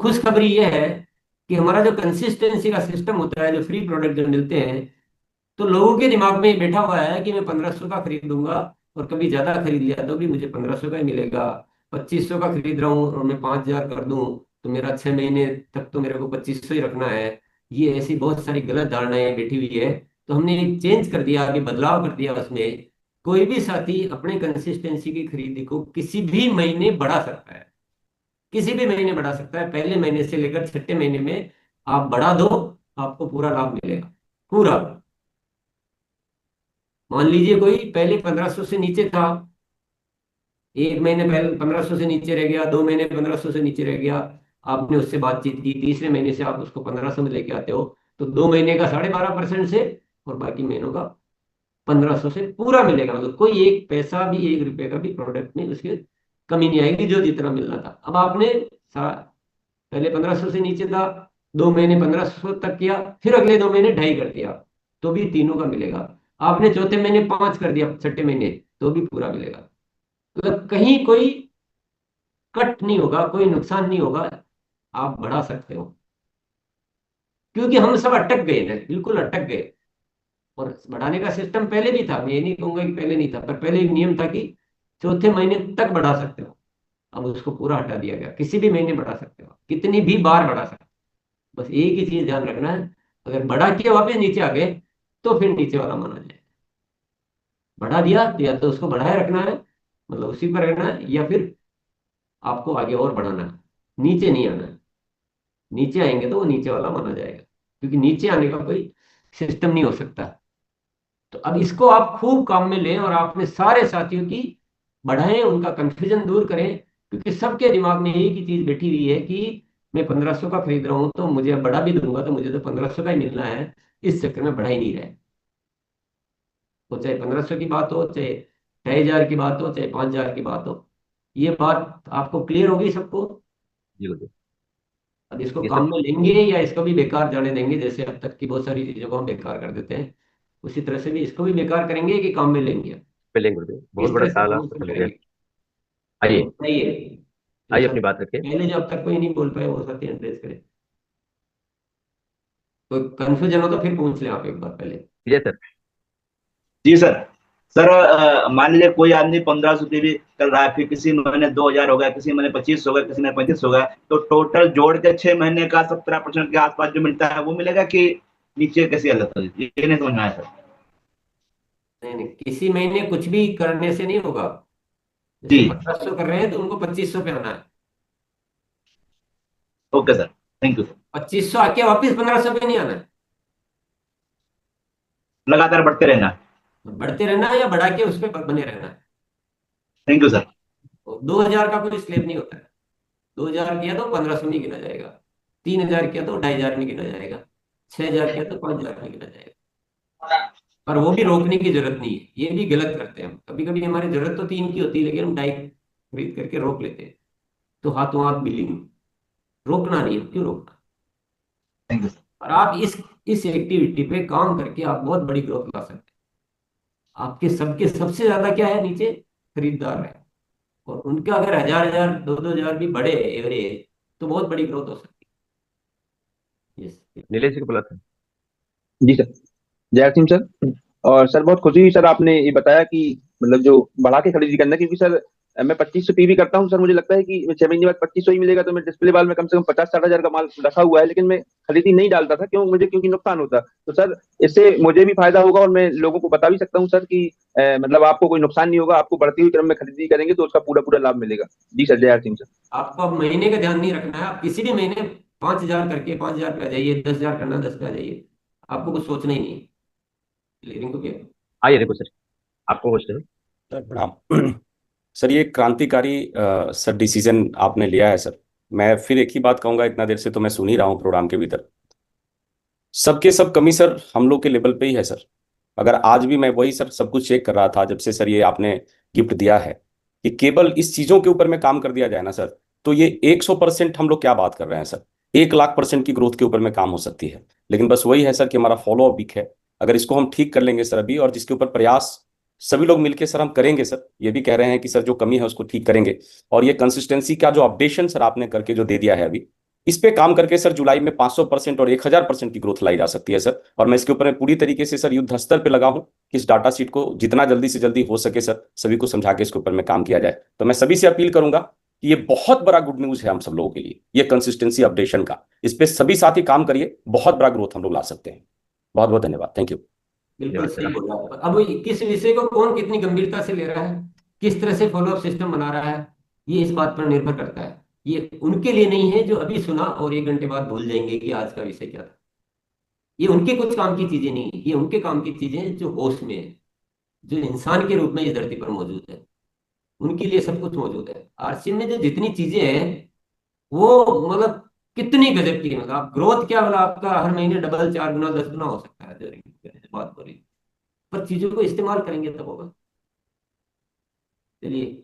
खुशखबरी ये है कि हमारा जो कंसिस्टेंसी का सिस्टम होता है, जो फ्री प्रोडक्ट जो मिलते हैं, तो लोगों के दिमाग में ये बैठा हुआ है कि मैं 1500 का खरीदूंगा और कभी ज्यादा खरीद लिया तो भी मुझे 1500 का ही मिलेगा। 2500 का खरीद रहा हूँ और मैं 5000 कर दूं तो मेरा 6 महीने तक तो मेरे को 2500 ही रखना है। ये ऐसी बहुत सारी गलत धारणाएं बैठी हुई है। तो हमने चेंज कर दिया, आगे बदलाव कर दिया उसमें। कोई भी साथी अपने कंसिस्टेंसी की खरीदी को किसी भी महीने बढ़ा सकता है, किसी भी महीने बढ़ा सकता है। पहले महीने से लेकर छठे महीने में आप बढ़ा दो, आपको पूरा लाभ मिलेगा, पूरा। मान लीजिए कोई पहले 1500 से नीचे था, एक महीने पहले 1500 से नीचे रह गया, 2 महीने 1500 से नीचे रह गया, आपने उससे बातचीत की, तीसरे महीने से आप उसको 1500 में लेके आते हो, तो 2 महीने का 12.5% से और बाकी महीनों का 1500 से पूरा मिलेगा। मतलब कोई एक पैसा भी, 1 रुपए का भी प्रोडक्ट में उसकी कमी नहीं आएगी, जो जितना मिलना था। अब आपने पहले 1500 से नीचे था, 2 महीने 1500 तक किया, फिर अगले 2 महीने ढाई कर दिया, तो भी तीनों का मिलेगा। आपने चौथे महीने 5 कर दिया, छठे महीने तो भी पूरा मिलेगा। मतलब कहीं कोई कट नहीं होगा, कोई नुकसान नहीं होगा, आप बढ़ा सकते हो। क्योंकि हम सब अटक गए ना, बिल्कुल अटक गए। और बढ़ाने का सिस्टम पहले भी था, मैं ये नहीं कहूंगा कि पहले नहीं था, पर पहले एक नियम था कि चौथे महीने तक बढ़ा सकते हो। अब उसको पूरा हटा दिया गया, किसी भी महीने बढ़ा सकते हो, कितनी भी बार बढ़ा सकते हो। बस एक ही चीज ध्यान रखना है, अगर बढ़ा के वापस नीचे आ गए तो फिर नीचे वाला माना जाए। बढ़ा दिया तो या तो उसको बढ़ाए रखना है, मतलब उसी पर रहना है, या फिर आपको आगे और बढ़ाना है, नीचे नहीं आना है। नीचे आएंगे तो वो नीचे वाला माना जाएगा, क्योंकि नीचे आने का कोई सिस्टम नहीं हो सकता। तो अब इसको आप खूब काम में लें और अपने सारे साथियों की बढ़ाएं, उनका कंफ्यूजन दूर करें। क्योंकि सबके दिमाग में एक ही चीज बैठी हुई है कि मैं 1500 का खरीद रहा हूँ तो मुझे बढ़ा भी दूंगा तो मुझे तो 1500 का ही मिलना है। इस चक्कर में बढ़ा ही नहीं रहे। तो चाहे 1500 की बात हो, चाहे 6000 की बात हो, चाहे 5000 की बात हो, ये बात आपको क्लियर होगी सबको। जी बिल्कुल। अब इसको ये काम सर में लेंगे या इसको भी बेकार जाने देंगे, जैसे अब तक की बहुत सारी चीजों को हम बेकार कर देते हैं, उसी तरह से भी इसको भी बेकार करेंगे कि काम में लेंगे। स्पेलिंग गुरुदेव, बहुत किस बड़ा तरह से सवाल काम आपसे इसमें पूछ लिया। करेंगे, तो आइए, बताइए। जो आइए सब अपनी बात रखिए। पहले जो अब तक कोई नहीं बोल पाए वो साथी एड्रेस करे। कोई कंफ्यूजन हो तो फिर पूछ लें आप एक बार पहले। विजय सर। जी सर। सर मान लीजिए कोई आदमी 1500 की भी कर रहा है, फिर किसी महीने 2000 हो गया, किसी महीने 25 हो गया, किसी ने 35 हो गया, तो टोटल जोड़ के 6 महीने का 17% के आसपास जो मिलता है वो मिलेगा कि नीचे कैसी हालत है, ये नहीं समझ में आया सर। नहीं नहीं, किसी महीने कुछ भी करने से नहीं होगा। जी। जैसे 1500 कर रहे हैं तो उनको 2500 पे आना है। Okay sir. Thank you sir. 2500 आके वापिस 1500 पे नहीं आना है। लगातार बढ़ते रहना। बढ़ते रहना है या बढ़ा के उस पर बने रहना है। Thank you sir. 2000 का कोई स्लैब नहीं होता है। 2000 किया तो 1500 नहीं गिना जाएगा, 3000 किया तो 2500 में गिना जाएगा, 6000 किया तो 5000 में गिना जाएगा। पर वो भी रोकने की जरूरत नहीं है, ये भी गलत करते हैं हम। कभी कभी हमारी जरूरत तो 3 की होती है लेकिन हम ढाई खरीद करके रोक लेते हैं। तो हाथों हाथ बिलिंग, रोकना नहीं है, क्यों रोकना। Thank you sir. और आप इस एक्टिविटी पे काम करके आप बहुत बड़ी ग्रोथ ला सकते हैं। आपके सबके सबसे ज्यादा क्या है, नीचे खरीदार है, और उनके अगर 1000 1000 2 2000 भी बढ़े एवरेज, तो बहुत बड़ी ग्रोथ हो सकती है। यस। नीलेश जी को बुलाते हैं। जी सर। जय सिंह सर। और सर बहुत खुशी हुई सर, आपने ये बताया कि मतलब जो बढ़ा के खरीदी करना, क्योंकि सर मैं 2500 पीवी करता हूँ सर, मुझे लगता है कि 6 महीने बाद 2500 ही मिलेगा, तो मैं डिस्प्ले वाल में कम से कम 50-60 हजार का माल रखा हुआ है, लेकिन मैं खरीदी नहीं डालता था, क्यों मुझे, क्योंकि नुकसान होता। तो सर इससे मुझे भी फायदा होगा और मैं लोगों को बता भी सकता हूँ सर कि मतलब आपको कोई नुकसान नहीं होगा, आपको बढ़ती हुई क्रम में खरीदी करेंगे तो उसका पूरा पूरा लाभ मिलेगा। जी सर, जय सिंह सर। आपको अब महीने का ध्यान नहीं रखना है, आप किसी भी महीने 5000 करके 5000 पे आ जाइए, 10,000 करना 10 पे आ जाइए। आपको कुछ सोचना ही नहीं, लिविंग को क्या। आइए देखो सर, आपको होस्ट है। सर प्रणाम। सर ये क्रांतिकारी सर डिसीजन आपने लिया है सर। मैं फिर एक ही बात कहूंगा, इतना देर से तो मैं सुन ही रहा हूँ प्रोग्राम के भीतर, सबके सब कमी सर हम लोग के लेवल पे ही है सर। अगर आज भी मैं वही सर सब कुछ चेक कर रहा था जब से सर ये आपने गिफ्ट दिया है, कि केवल इस चीजों के ऊपर में काम कर दिया जाए ना सर, तो ये 100% हम लोग क्या बात कर रहे हैं सर, 1,00,000% की ग्रोथ के ऊपर में काम हो सकती है। लेकिन बस वही है सर कि हमारा फॉलो अप वीक है। अगर इसको हम ठीक कर लेंगे सर अभी, और जिसके ऊपर प्रयास सभी लोग मिलकर सर हम करेंगे सर, ये भी कह रहे हैं कि सर जो कमी है उसको ठीक करेंगे। और ये कंसिस्टेंसी का जो अपडेशन सर आपने करके जो दे दिया है अभी, इस पे काम करके सर जुलाई में 500% और 1000% की ग्रोथ लाई जा सकती है सर। और मैं इसके ऊपर पूरी तरीके से सर युद्ध स्तर पे लगा हूं कि इस डाटा शीट को जितना जल्दी से जल्दी हो सके सर सभी को समझा के इसके ऊपर में काम किया जाए। तो मैं सभी से अपील करूंगा कि ये बहुत बड़ा गुड न्यूज है हम सब लोगों के लिए, ये कंसिस्टेंसी अपडेशन का। इस पे सभी साथी काम करिए, बहुत बड़ा ग्रोथ हम लोग ला सकते हैं। बहुत बहुत धन्यवाद। Thank you. बिल्कुल धन्यवाद सही सर। बोला आप। अब किस विषय को कौन कितनी गंभीरता से ले रहा है, किस तरह से फॉलोअप सिस्टम बना रहा है, ये इस बात पर निर्भर करता है। ये उनके लिए नहीं है जो अभी सुना और 1 घंटे बाद भूल जाएंगे कि आज का विषय क्या था। ये उनके कुछ काम की चीजें नहीं, ये उनके काम की चीजें हैं जो होश में है, जो इंसान के रूप में इस धरती पर मौजूद है। उनके लिए सब कुछ मौजूद है। आरसी में जो जितनी चीजें हैं वो मतलब कितनी गजब की, मतलब आप ग्रोथ क्या, मतलब आपका हर महीने डबल 4 गुना 10 गुना हो सकता है, जो बात हो रही है। पर चीजों को इस्तेमाल करेंगे तब होगा। चलिए।